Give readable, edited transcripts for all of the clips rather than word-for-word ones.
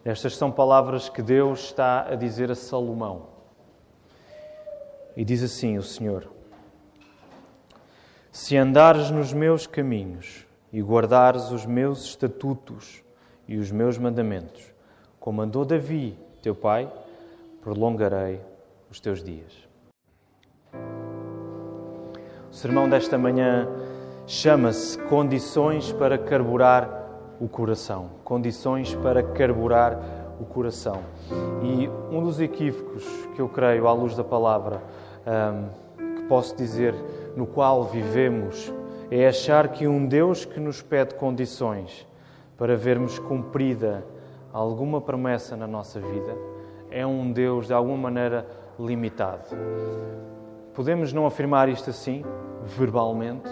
Estas são palavras que Deus está a dizer a Salomão. E diz assim o Senhor: se andares nos meus caminhos e guardares os meus estatutos e os meus mandamentos, como andou Davi, teu pai, prolongarei os teus dias. O sermão desta manhã chama-se Condições para carburar o coração. Condições para carburar o coração. E um dos equívocos que eu creio, à luz da palavra, que posso dizer, no qual vivemos, é achar que um Deus que nos pede condições para vermos cumprida alguma promessa na nossa vida é um Deus, de alguma maneira, limitado. Podemos não afirmar isto assim, verbalmente,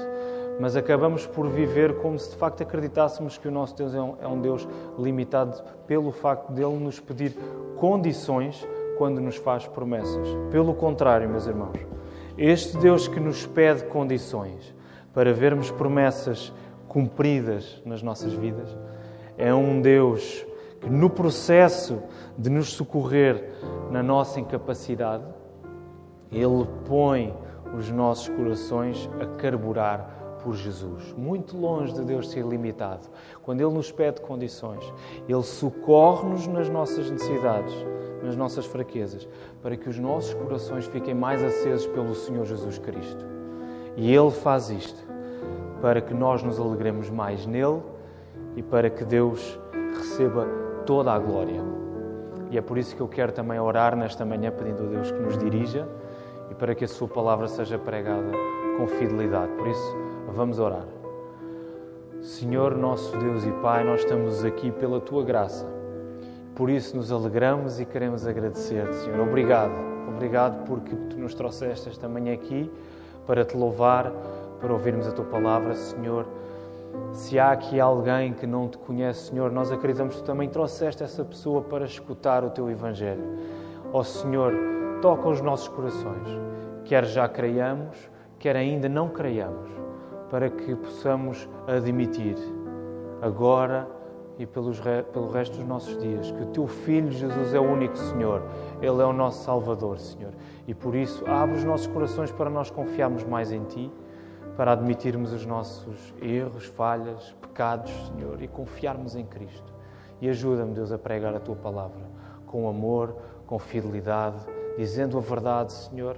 mas acabamos por viver como se de facto acreditássemos que o nosso Deus é um Deus limitado pelo facto de Ele nos pedir condições quando nos faz promessas. Pelo contrário, meus irmãos, este Deus que nos pede condições para vermos promessas cumpridas nas nossas vidas é um Deus que, no processo de nos socorrer na nossa incapacidade, Ele põe os nossos corações a carburar por Jesus. Muito longe de Deus ser limitado. Quando Ele nos pede condições, Ele socorre-nos nas nossas necessidades, nas nossas fraquezas, para que os nossos corações fiquem mais acesos pelo Senhor Jesus Cristo. E Ele faz isto para que nós nos alegremos mais nele e para que Deus receba toda a glória. E é por isso que eu quero também orar nesta manhã, pedindo a Deus que nos dirija e para que a sua palavra seja pregada com fidelidade. Por isso, vamos orar. Senhor, nosso Deus e Pai, nós estamos aqui pela Tua graça. Por isso nos alegramos e queremos agradecer-te, Senhor. Obrigado. Obrigado porque Tu nos trouxeste esta manhã aqui para Te louvar, para ouvirmos a Tua palavra, Senhor. Se há aqui alguém que não Te conhece, Senhor, nós acreditamos que Tu também trouxeste essa pessoa para escutar o Teu Evangelho. Ó Senhor, toca os nossos corações, quer já creiamos, quer ainda não creiamos, para que possamos admitir, agora e pelo resto dos nossos dias, que o Teu Filho Jesus é o único Senhor, Ele é o nosso Salvador, Senhor. E por isso, abre os nossos corações para nós confiarmos mais em Ti, para admitirmos os nossos erros, falhas, pecados, Senhor, e confiarmos em Cristo. E ajuda-me, Deus, a pregar a Tua palavra com amor, com fidelidade, dizendo a verdade, Senhor,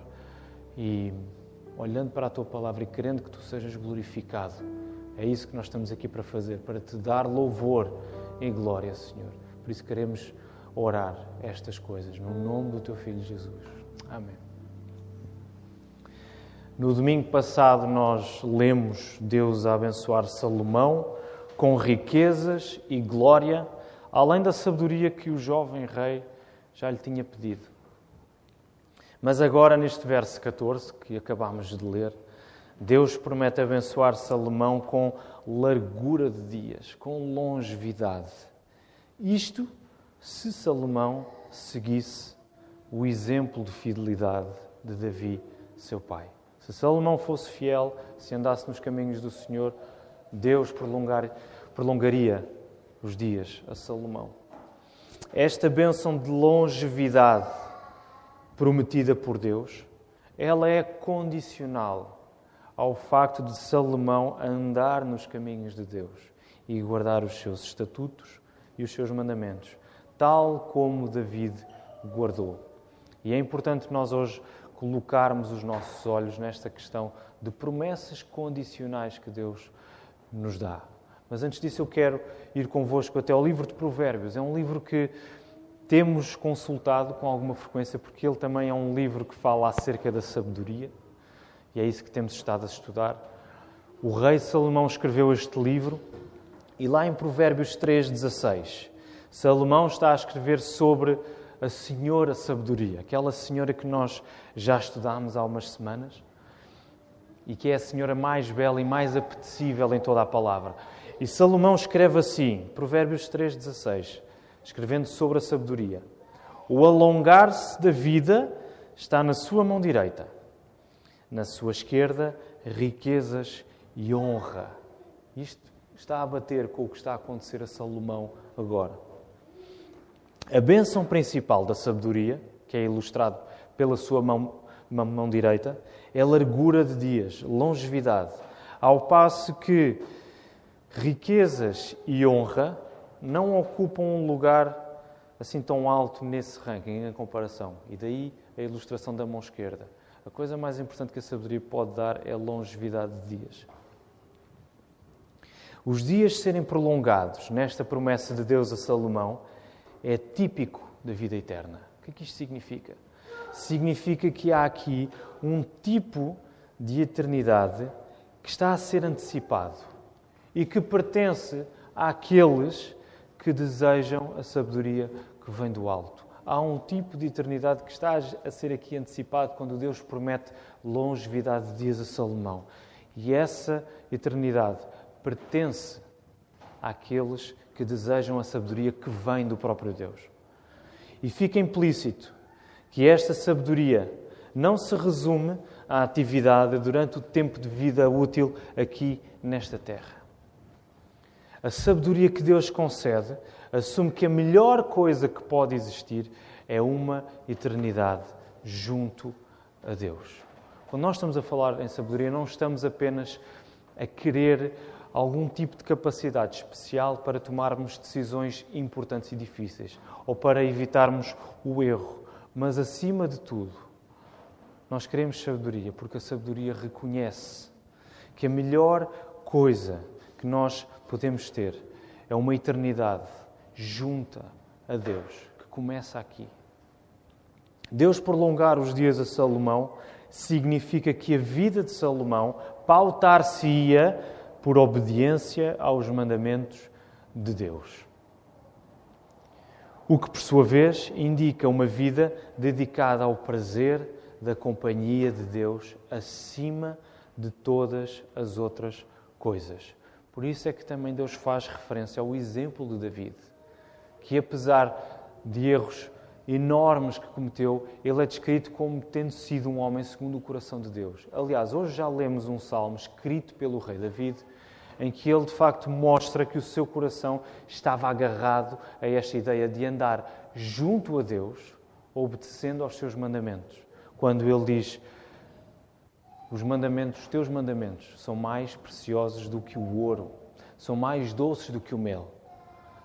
e olhando para a Tua palavra e querendo que Tu sejas glorificado. É isso que nós estamos aqui para fazer, para Te dar louvor e glória, Senhor. Por isso queremos orar estas coisas, no nome do Teu Filho Jesus. Amém. No domingo passado nós lemos Deus a abençoar Salomão com riquezas e glória, além da sabedoria que o jovem rei já lhe tinha pedido. Mas agora, neste verso 14, que acabámos de ler, Deus promete abençoar Salomão com largura de dias, com longevidade. Isto se Salomão seguisse o exemplo de fidelidade de Davi, seu pai. Se Salomão fosse fiel, se andasse nos caminhos do Senhor, Deus prolongaria os dias a Salomão. Esta bênção de longevidade prometida por Deus, ela é condicional ao facto de Salomão andar nos caminhos de Deus e guardar os seus estatutos e os seus mandamentos, tal como David guardou. E é importante nós hoje colocarmos os nossos olhos nesta questão de promessas condicionais que Deus nos dá. Mas antes disso eu quero ir convosco até ao livro de Provérbios. É um livro que temos consultado com alguma frequência porque ele também é um livro que fala acerca da sabedoria e é isso que temos estado a estudar. O rei Salomão escreveu este livro e lá em Provérbios 3,16, Salomão está a escrever sobre a Senhora Sabedoria, aquela Senhora que nós já estudámos há umas semanas e que é a Senhora mais bela e mais apetecível em toda a palavra. E Salomão escreve assim, Provérbios 3,16, escrevendo sobre a sabedoria: o alongar-se da vida está na sua mão direita, na sua esquerda, riquezas e honra. Isto está a bater com o que está a acontecer a Salomão agora. A bênção principal da sabedoria, que é ilustrado pela sua mão direita, é largura de dias, longevidade. Ao passo que riquezas e honra não ocupam um lugar assim tão alto nesse ranking, em comparação. E daí a ilustração da mão esquerda. A coisa mais importante que a sabedoria pode dar é a longevidade de dias. Os dias serem prolongados nesta promessa de Deus a Salomão é típico da vida eterna. O que é que isto significa? Significa que há aqui um tipo de eternidade que está a ser antecipado e que pertence àqueles que desejam a sabedoria que vem do alto. Há um tipo de eternidade que está a ser aqui antecipado quando Deus promete longevidade de dias a Salomão. E essa eternidade pertence àqueles que desejam a sabedoria que vem do próprio Deus. E fica implícito que esta sabedoria não se resume à atividade durante o tempo de vida útil aqui nesta terra. A sabedoria que Deus concede assume que a melhor coisa que pode existir é uma eternidade junto a Deus. Quando nós estamos a falar em sabedoria, não estamos apenas a querer algum tipo de capacidade especial para tomarmos decisões importantes e difíceis ou para evitarmos o erro. Mas, acima de tudo, nós queremos sabedoria porque a sabedoria reconhece que a melhor coisa que nós podemos ter é uma eternidade junta a Deus, que começa aqui. Deus prolongar os dias a Salomão significa que a vida de Salomão pautar-se-ia por obediência aos mandamentos de Deus. O que, por sua vez, indica uma vida dedicada ao prazer da companhia de Deus acima de todas as outras coisas. Por isso é que também Deus faz referência ao exemplo de David, que apesar de erros enormes que cometeu, ele é descrito como tendo sido um homem segundo o coração de Deus. Aliás, hoje já lemos um salmo escrito pelo rei David, em que ele de facto mostra que o seu coração estava agarrado a esta ideia de andar junto a Deus, obedecendo aos seus mandamentos. Quando ele diz: os teus mandamentos são mais preciosos do que o ouro, são mais doces do que o mel.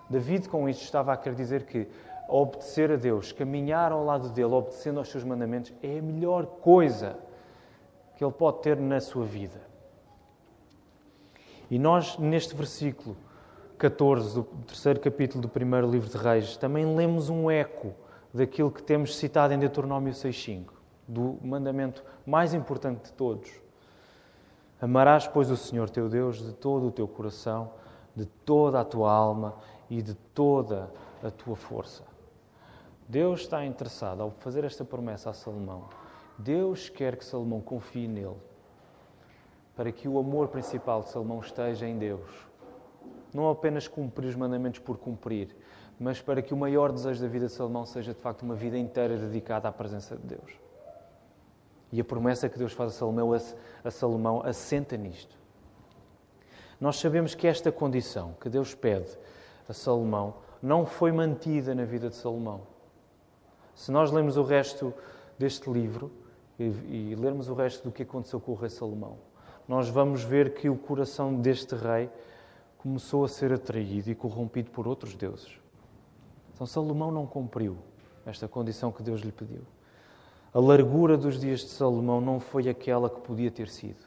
David, com isto, estava a querer dizer que obedecer a Deus, caminhar ao lado dele, obedecendo aos seus mandamentos, é a melhor coisa que ele pode ter na sua vida. E nós, neste versículo 14 do terceiro capítulo do primeiro livro de Reis, também lemos um eco daquilo que temos citado em Deuteronômio 6.5, do mandamento mais importante de todos. Amarás, pois, o Senhor teu Deus de todo o teu coração, de toda a tua alma e de toda a tua força. Deus está interessado, ao fazer esta promessa a Salomão, Deus quer que Salomão confie nele, para que o amor principal de Salomão esteja em Deus. Não apenas cumprir os mandamentos por cumprir, mas para que o maior desejo da vida de Salomão seja, de facto, uma vida inteira dedicada à presença de Deus. E a promessa que Deus faz a Salomão assenta nisto. Nós sabemos que esta condição que Deus pede a Salomão não foi mantida na vida de Salomão. Se nós lermos o resto deste livro e lermos o resto do que aconteceu com o rei Salomão, nós vamos ver que o coração deste rei começou a ser atraído e corrompido por outros deuses. Então Salomão não cumpriu esta condição que Deus lhe pediu. A largura dos dias de Salomão não foi aquela que podia ter sido.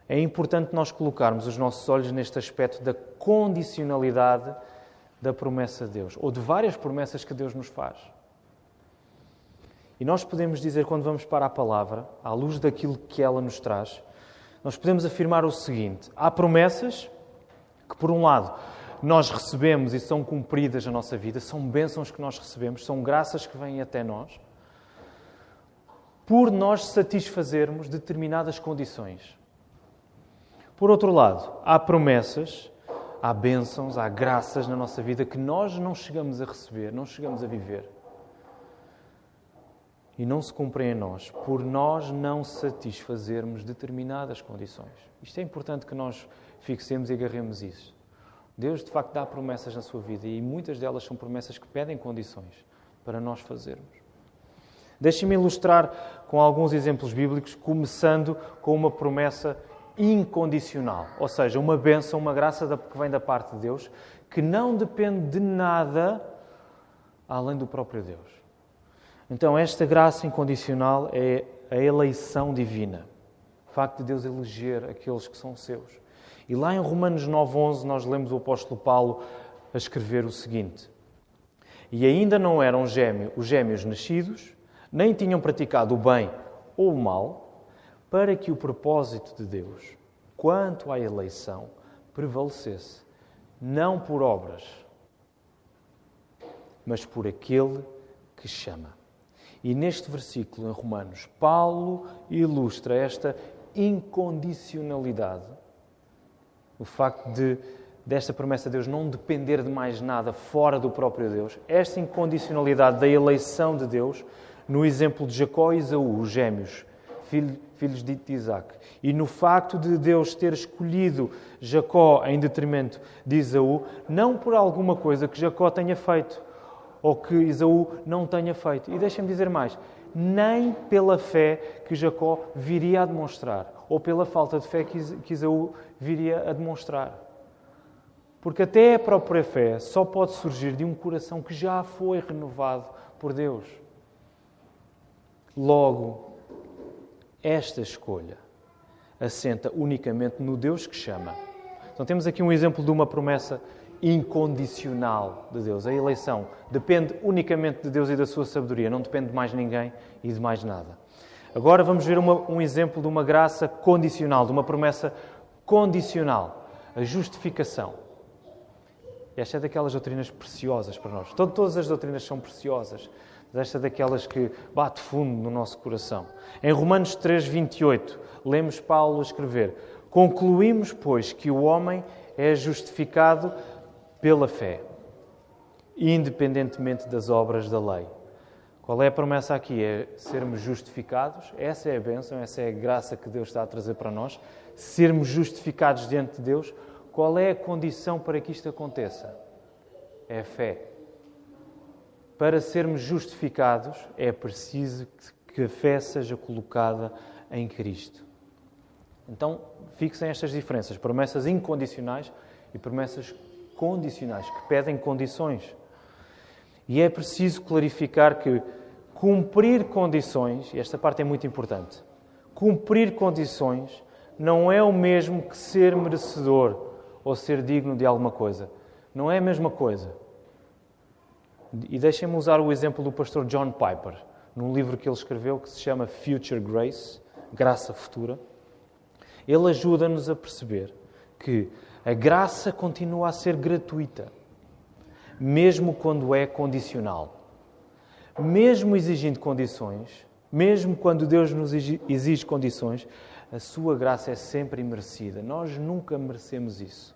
É importante nós colocarmos os nossos olhos neste aspecto da condicionalidade da promessa de Deus, ou de várias promessas que Deus nos faz. E nós podemos dizer, quando vamos para a palavra, à luz daquilo que ela nos traz, nós podemos afirmar o seguinte: há promessas que, por um lado, nós recebemos e são cumpridas na nossa vida, são bênçãos que nós recebemos, são graças que vêm até nós, por nós satisfazermos determinadas condições. Por outro lado, há promessas, há bênçãos, há graças na nossa vida que nós não chegamos a receber, não chegamos a viver. E não se cumprem em nós, por nós não satisfazermos determinadas condições. Isto é importante que nós fixemos e agarremos isso. Deus, de facto, dá promessas na sua vida e muitas delas são promessas que pedem condições para nós fazermos. Deixem-me ilustrar com alguns exemplos bíblicos, começando com uma promessa incondicional, ou seja, uma bênção, uma graça que vem da parte de Deus, que não depende de nada além do próprio Deus. Então, esta graça incondicional é a eleição divina, o facto de Deus eleger aqueles que são seus. E lá em Romanos 9:11 nós lemos o apóstolo Paulo a escrever o seguinte: e ainda não eram os gêmeos nascidos, nem tinham praticado o bem ou o mal, para que o propósito de Deus, quanto à eleição, prevalecesse, não por obras, mas por aquele que chama. E neste versículo, em Romanos, Paulo ilustra esta incondicionalidade, o facto desta promessa de Deus não depender de mais nada fora do próprio Deus, esta incondicionalidade da eleição de Deus, no exemplo de Jacó e Esaú, os gêmeos, filhos de Isaac. E no facto de Deus ter escolhido Jacó em detrimento de Esaú, não por alguma coisa que Jacó tenha feito, ou que Esaú não tenha feito. E deixem-me dizer mais, nem pela fé que Jacó viria a demonstrar, ou pela falta de fé que Esaú viria a demonstrar. Porque até a própria fé só pode surgir de um coração que já foi renovado por Deus. Logo, esta escolha assenta unicamente no Deus que chama. Então temos aqui um exemplo de uma promessa incondicional de Deus. A eleição depende unicamente de Deus e da sua sabedoria, não depende de mais ninguém e de mais nada. Agora vamos ver um exemplo de uma graça condicional, de uma promessa condicional, a justificação. Esta é daquelas doutrinas preciosas para nós. Todas as doutrinas são preciosas. Esta é daquelas que bate fundo no nosso coração. Em Romanos 3:28, lemos Paulo escrever: concluímos, pois, que o homem é justificado pela fé, independentemente das obras da lei. Qual é a promessa aqui? É sermos justificados. Essa é a bênção, essa é a graça que Deus está a trazer para nós. Sermos justificados diante de Deus. Qual é a condição para que isto aconteça? É a fé. Para sermos justificados, é preciso que a fé seja colocada em Cristo. Então, fixem estas diferenças. Promessas incondicionais e promessas condicionais, que pedem condições. E é preciso clarificar que cumprir condições, e esta parte é muito importante, cumprir condições não é o mesmo que ser merecedor ou ser digno de alguma coisa. Não é a mesma coisa. E deixem-me usar o exemplo do pastor John Piper, num livro que ele escreveu que se chama Future Grace, Graça Futura. Ele ajuda-nos a perceber que a graça continua a ser gratuita, mesmo quando é condicional. Mesmo exigindo condições, mesmo quando Deus nos exige condições, a sua graça é sempre imerecida. Nós nunca merecemos isso.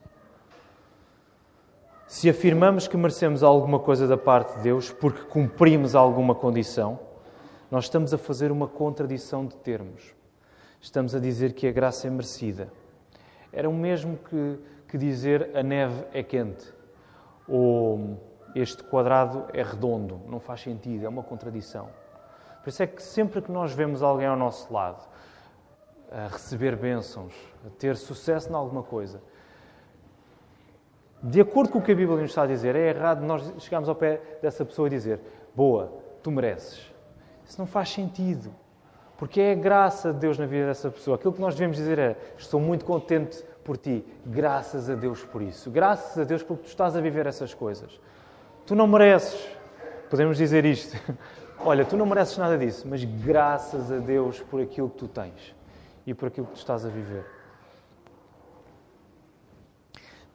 Se afirmamos que merecemos alguma coisa da parte de Deus porque cumprimos alguma condição, nós estamos a fazer uma contradição de termos. Estamos a dizer que a graça é merecida. Era o mesmo que dizer a neve é quente ou este quadrado é redondo. Não faz sentido, é uma contradição. Por isso é que sempre que nós vemos alguém ao nosso lado a receber bênçãos, a ter sucesso em alguma coisa, de acordo com o que a Bíblia nos está a dizer, é errado nós chegarmos ao pé dessa pessoa e dizer: boa, tu mereces. Isso não faz sentido, porque é a graça de Deus na vida dessa pessoa. Aquilo que nós devemos dizer é: estou muito contente por ti, graças a Deus por isso. Graças a Deus porque tu estás a viver essas coisas. Tu não mereces, podemos dizer isto. Olha, tu não mereces nada disso, mas graças a Deus por aquilo que tu tens e por aquilo que tu estás a viver.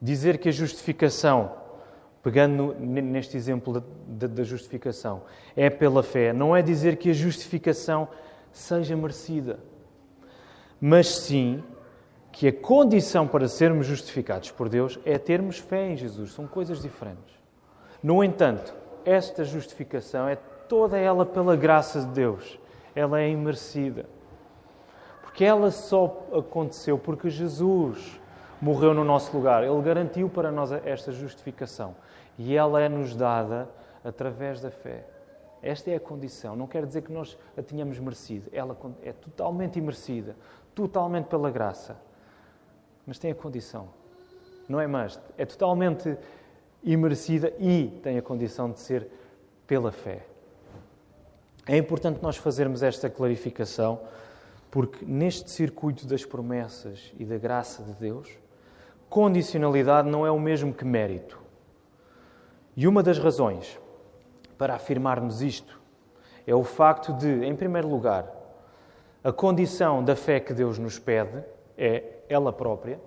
Dizer que a justificação, pegando neste exemplo da justificação, é pela fé, não é dizer que a justificação seja merecida, mas sim que a condição para sermos justificados por Deus é termos fé em Jesus. São coisas diferentes. No entanto, esta justificação é toda ela pela graça de Deus. Ela é imerecida. Porque ela só aconteceu porque Jesus, morreu no nosso lugar. Ele garantiu para nós esta justificação. E ela é-nos dada através da fé. Esta é a condição. Não quer dizer que nós a tenhamos merecido. Ela é totalmente imerecida. Totalmente pela graça. Mas tem a condição. Não é mais. É totalmente imerecida e tem a condição de ser pela fé. É importante nós fazermos esta clarificação, porque neste circuito das promessas e da graça de Deus, condicionalidade não é o mesmo que mérito. E uma das razões para afirmarmos isto é o facto de, em primeiro lugar, a condição da fé que Deus nos pede é ela própria,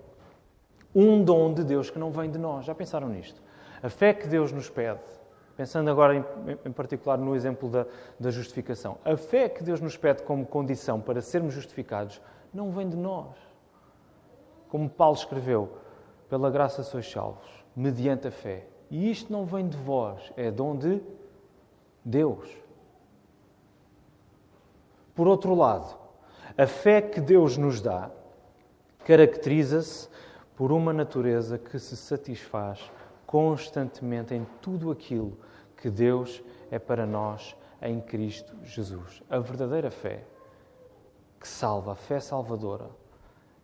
um dom de Deus que não vem de nós. Já pensaram nisto? A fé que Deus nos pede, pensando agora em particular no exemplo da justificação, a fé que Deus nos pede como condição para sermos justificados não vem de nós. Como Paulo escreveu, pela graça sois salvos, mediante a fé. E isto não vem de vós, é dom de Deus. Por outro lado, a fé que Deus nos dá caracteriza-se por uma natureza que se satisfaz constantemente em tudo aquilo que Deus é para nós em Cristo Jesus. A verdadeira fé que salva, a fé salvadora,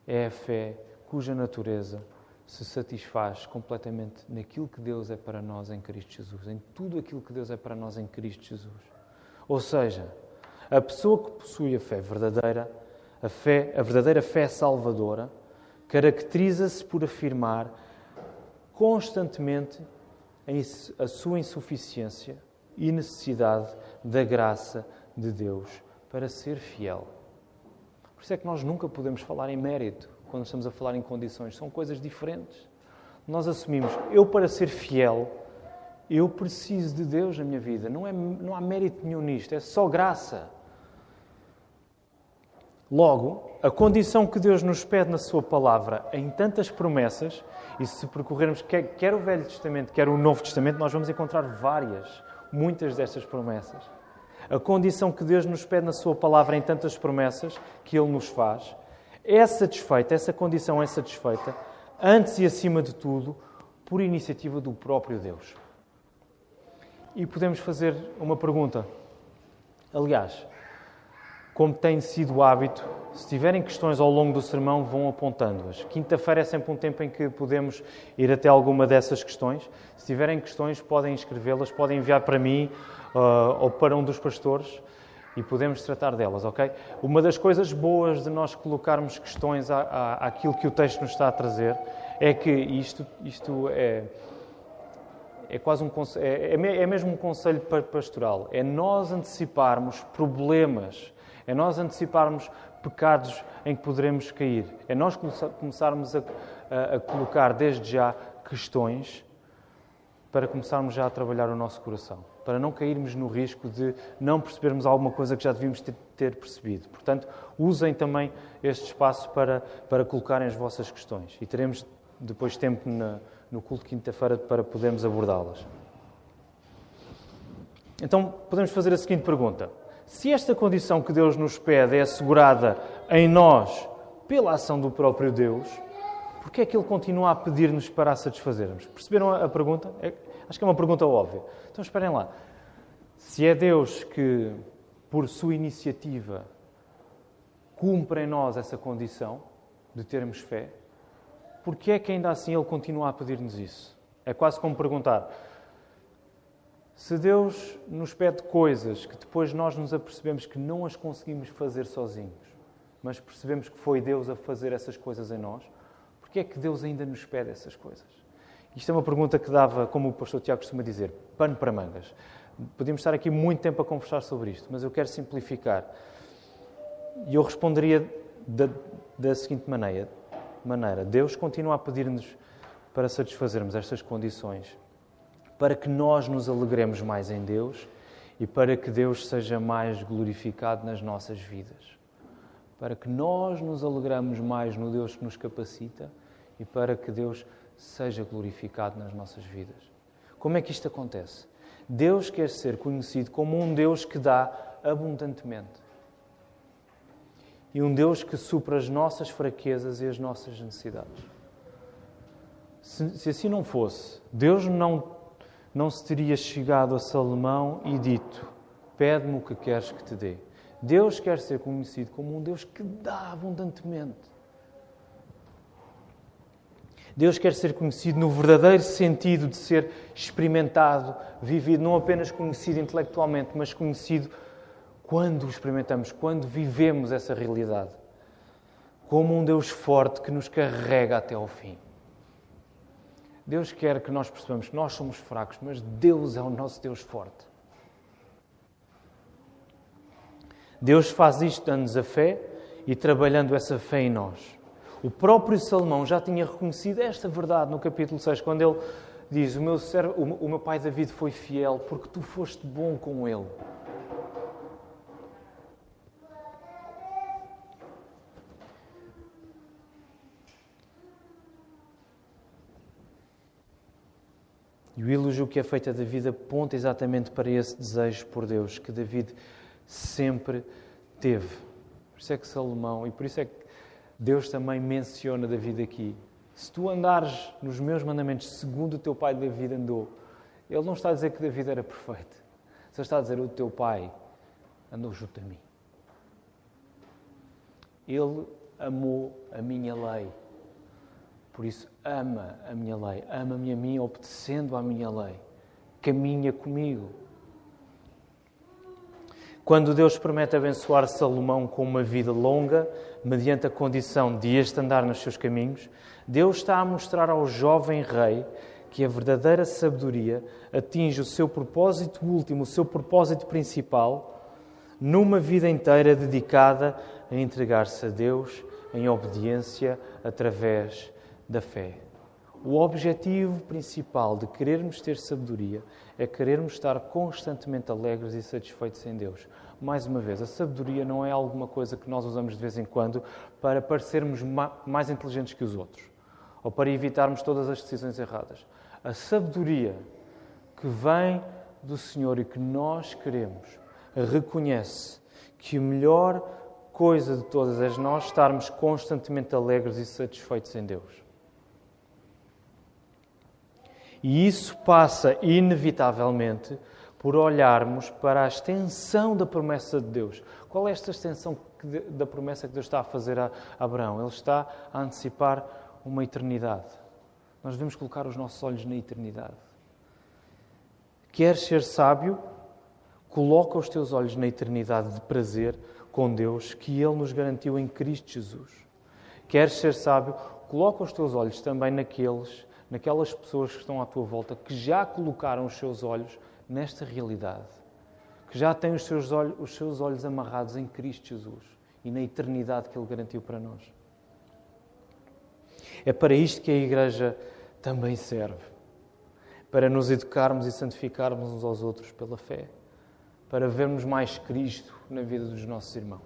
é a fé cuja natureza se satisfaz completamente naquilo que Deus é para nós em Cristo Jesus, em tudo aquilo que Deus é para nós em Cristo Jesus. Ou seja, a pessoa que possui a fé verdadeira, a verdadeira fé salvadora, caracteriza-se por afirmar constantemente a sua insuficiência e necessidade da graça de Deus para ser fiel. Por isso é que nós nunca podemos falar em mérito quando estamos a falar em condições. São coisas diferentes. Nós assumimos, eu para ser fiel, eu preciso de Deus na minha vida. Não há mérito nenhum nisto, é só graça. Logo, a condição que Deus nos pede na sua palavra em tantas promessas, e se percorrermos quer o Velho Testamento, quer o Novo Testamento, nós vamos encontrar muitas destas promessas. A condição que Deus nos pede na sua palavra em tantas promessas que Ele nos faz, é satisfeita, essa condição é satisfeita, antes e acima de tudo, por iniciativa do próprio Deus. E podemos fazer uma pergunta. Aliás, como tem sido o hábito, se tiverem questões ao longo do sermão, vão apontando-as. Quinta-feira é sempre um tempo em que podemos ir até alguma dessas questões. Se tiverem questões, podem escrevê-las, podem enviar para mim ou para um dos pastores e podemos tratar delas, ok? Uma das coisas boas de nós colocarmos questões àquilo que o texto nos está a trazer é que isto é quase é mesmo um conselho pastoral. É nós anteciparmos problemas, é nós anteciparmos pecados em que poderemos cair. É nós começarmos a colocar desde já questões para começarmos já a trabalhar o nosso coração. Para não cairmos no risco de não percebermos alguma coisa que já devíamos ter percebido. Portanto, usem também este espaço para colocarem as vossas questões. E teremos depois tempo no culto de quinta-feira para podermos abordá-las. Então, podemos fazer a seguinte pergunta. Se esta condição que Deus nos pede é assegurada em nós pela ação do próprio Deus, por que é que Ele continua a pedir-nos para a satisfazermos? Perceberam a pergunta? Acho que é uma pergunta óbvia. Então, esperem lá. Se é Deus que, por sua iniciativa, cumpre em nós essa condição de termos fé, por que é que ainda assim Ele continua a pedir-nos isso? É quase como perguntar... Se Deus nos pede coisas que depois nós nos apercebemos que não as conseguimos fazer sozinhos, mas percebemos que foi Deus a fazer essas coisas em nós, por que é que Deus ainda nos pede essas coisas? Isto é uma pergunta que dava, como o pastor Tiago costuma dizer, pano para mangas. Podíamos estar aqui muito tempo a conversar sobre isto, mas eu quero simplificar. E eu responderia da seguinte maneira. Deus continua a pedir-nos para satisfazermos estas condições, para que nós nos alegremos mais em Deus e para que Deus seja mais glorificado nas nossas vidas. Para que nós nos alegramos mais no Deus que nos capacita e para que Deus seja glorificado nas nossas vidas. Como é que isto acontece? Deus quer ser conhecido como um Deus que dá abundantemente. E um Deus que supra as nossas fraquezas e as nossas necessidades. Se assim não fosse, Deus não se teria chegado a Salomão e dito: pede-me o que queres que te dê. Deus quer ser conhecido como um Deus que dá abundantemente. Deus quer ser conhecido no verdadeiro sentido de ser experimentado, vivido, não apenas conhecido intelectualmente, mas conhecido quando o experimentamos, quando vivemos essa realidade. Como um Deus forte que nos carrega até ao fim. Deus quer que nós percebamos que nós somos fracos, mas Deus é o nosso Deus forte. Deus faz isto dando-nos a fé e trabalhando essa fé em nós. O próprio Salomão já tinha reconhecido esta verdade no capítulo 6, quando ele diz: o meu pai David foi fiel porque tu foste bom com ele. E o elogio que é feito a David aponta exatamente para esse desejo por Deus que David sempre teve. Por isso é que Salomão, e por isso é que Deus também menciona David aqui. Se tu andares nos meus mandamentos segundo o teu pai David andou, ele não está a dizer que David era perfeito. Ele está a dizer: o teu pai andou junto a mim. Ele amou a minha lei. Por isso, ama a minha lei. Ama-me a mim obedecendo à minha lei. Caminha comigo. Quando Deus promete abençoar Salomão com uma vida longa, mediante a condição de este andar nos seus caminhos, Deus está a mostrar ao jovem rei que a verdadeira sabedoria atinge o seu propósito último, o seu propósito principal, numa vida inteira dedicada a entregar-se a Deus em obediência através da fé. O objetivo principal de querermos ter sabedoria é querermos estar constantemente alegres e satisfeitos em Deus. Mais uma vez, a sabedoria não é alguma coisa que nós usamos de vez em quando para parecermos mais inteligentes que os outros ou para evitarmos todas as decisões erradas. A sabedoria que vem do Senhor e que nós queremos reconhece que a melhor coisa de todas é nós estarmos constantemente alegres e satisfeitos em Deus. E isso passa, inevitavelmente, por olharmos para a extensão da promessa de Deus. Qual é esta extensão da promessa que Deus está a fazer a Abraão? Ele está a antecipar uma eternidade. Nós devemos colocar os nossos olhos na eternidade. Queres ser sábio? Coloca os teus olhos na eternidade de prazer com Deus que Ele nos garantiu em Cristo Jesus. Queres ser sábio? Coloca os teus olhos também naquelas pessoas que estão à tua volta, que já colocaram os seus olhos nesta realidade, que já têm os seus olhos amarrados em Cristo Jesus e na eternidade que Ele garantiu para nós. É para isto que a Igreja também serve, para nos educarmos e santificarmos uns aos outros pela fé, para vermos mais Cristo na vida dos nossos irmãos.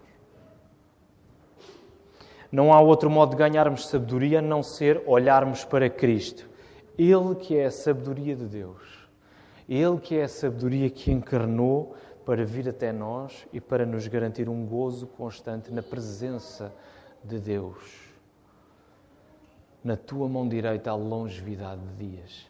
Não há outro modo de ganharmos sabedoria a não ser olharmos para Cristo. Ele que é a sabedoria de Deus. Ele que é a sabedoria que encarnou para vir até nós e para nos garantir um gozo constante na presença de Deus. Na tua mão direita há longevidade de dias.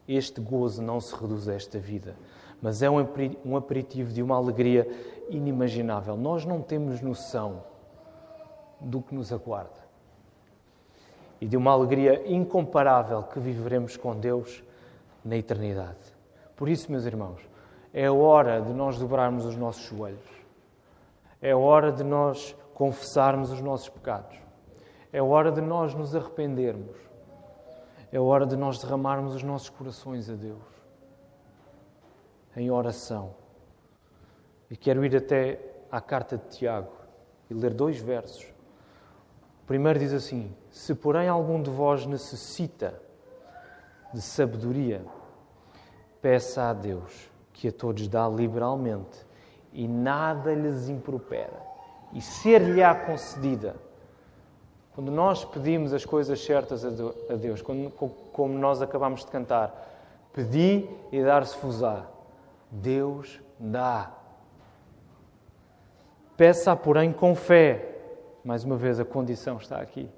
Este gozo não se reduz a esta vida, mas é um aperitivo de uma alegria inimaginável. Nós não temos noção do que nos aguarda. E de uma alegria incomparável que viveremos com Deus na eternidade. Por isso, meus irmãos, é hora de nós dobrarmos os nossos joelhos. É hora de nós confessarmos os nossos pecados. É hora de nós nos arrependermos. É hora de nós derramarmos os nossos corações a Deus. Em oração. E quero ir até à carta de Tiago e ler 2 versos. O primeiro diz assim: se porém algum de vós necessita de sabedoria, peça a Deus, que a todos dá liberalmente, e nada lhes impropera, e ser-lhe-á concedida. Quando nós pedimos as coisas certas a Deus, como nós acabamos de cantar, pedi e dar-se-vos-á. Deus dá. Peça, porém, com fé. Mais uma vez, a condição está aqui.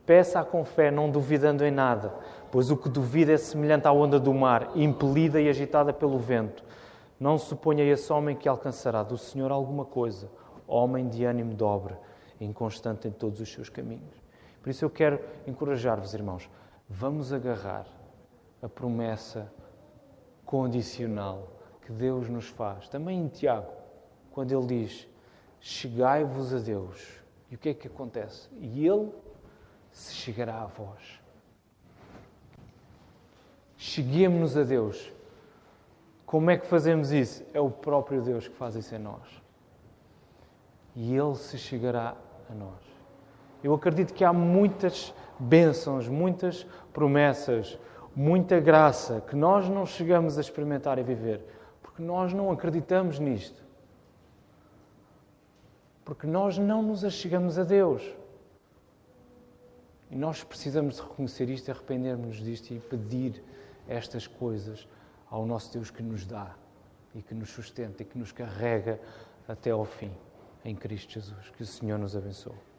Peça com fé, não duvidando em nada, pois o que duvida é semelhante à onda do mar, impelida e agitada pelo vento. Não suponha esse homem que alcançará do Senhor alguma coisa, homem de ânimo dobre, inconstante em todos os seus caminhos. Por isso eu quero encorajar-vos, irmãos, vamos agarrar a promessa condicional que Deus nos faz. Também em Tiago, quando ele diz, chegai-vos a Deus. E o que é que acontece? E Ele se chegará a vós. Cheguemo-nos a Deus. Como é que fazemos isso? É o próprio Deus que faz isso em nós. E Ele se chegará a nós. Eu acredito que há muitas bênçãos, muitas promessas, muita graça que nós não chegamos a experimentar e viver, porque nós não acreditamos nisto. Porque nós não nos achegamos a Deus. E nós precisamos de reconhecer isto, arrepender-nos disto e pedir estas coisas ao nosso Deus que nos dá e que nos sustenta e que nos carrega até ao fim, em Cristo Jesus. Que o Senhor nos abençoe.